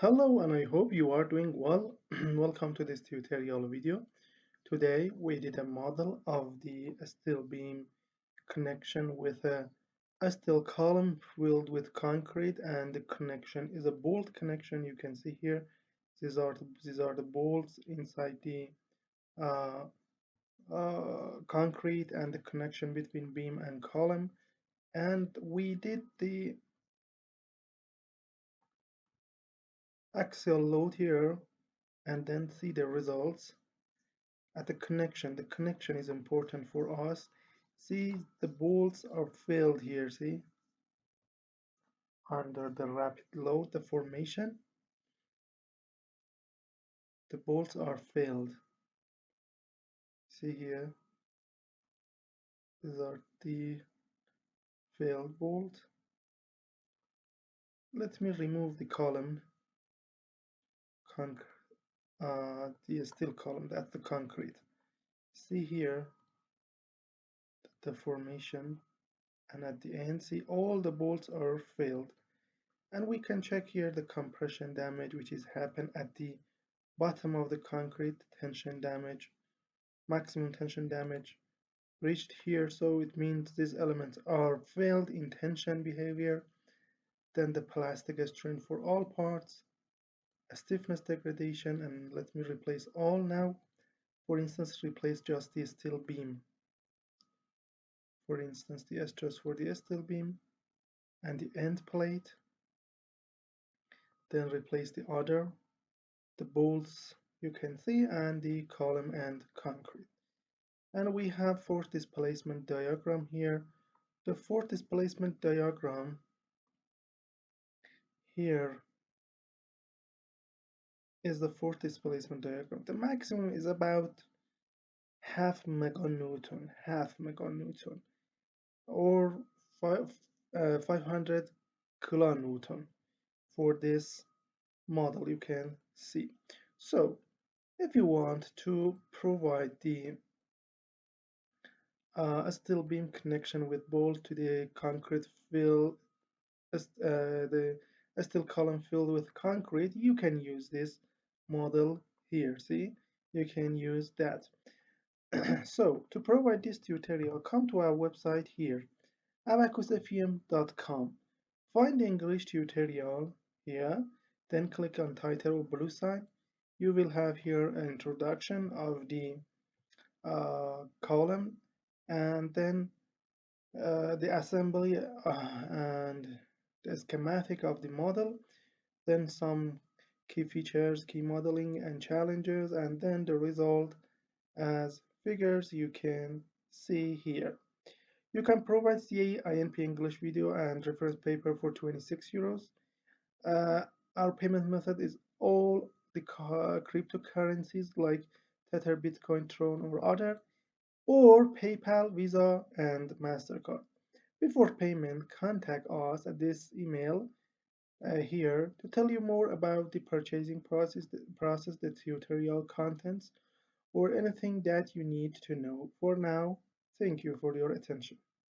Hello, and I hope you are doing well. Welcome to this tutorial video. Today we did a model of the steel beam connection with a steel column filled with concrete, and the connection is a bolt connection. You can see here these are the bolts inside the uh, concrete and the connection between beam and column. And we did the axial load here and then see the results at the connection. The connection is important for us. See, the bolts are filled here, see, under the rapid load, the formation, the bolts are filled. See here, these are the filled bolts. Let me remove the column, the steel column, that's the concrete. See here, the formation, and at the end, see all the bolts are filled. And we can check here the compression damage which is happened at the bottom of the concrete. Tension damage, maximum tension damage reached here, so it means these elements are failed in tension behavior. Then the plastic strain for all parts, a stiffness degradation, and let me replace all now. For instance, replace just the steel beam. For instance, the stress for the steel beam and the end plate. Then replace the other, the bolts you can see, and the column and concrete. And we have force displacement diagram here. The force displacement diagram here is the force displacement diagram. The maximum is about half meganewton, or 500 kilonewton for this model you can see. So if you want to provide the steel beam connection with bolt to the concrete fill, the steel column filled with concrete, you can use this model here. See, you can use that. So to provide this tutorial, come to our website here, abaqusfem.com. Find the English tutorial here, then click on title or blue sign. You will have here an introduction of the column, and then the assembly and the schematic of the model, then some key features, key modeling and challenges, and then the result as figures you can see here. You can provide CAE INP English video and reference paper for 26 euros. Our payment method is all the cryptocurrencies like Tether, Bitcoin, Tron, or other, or PayPal, Visa, and MasterCard. Before payment, contact us at this email here to tell you more about the purchasing process, the tutorial contents, or anything that you need to know. For now, thank you for your attention.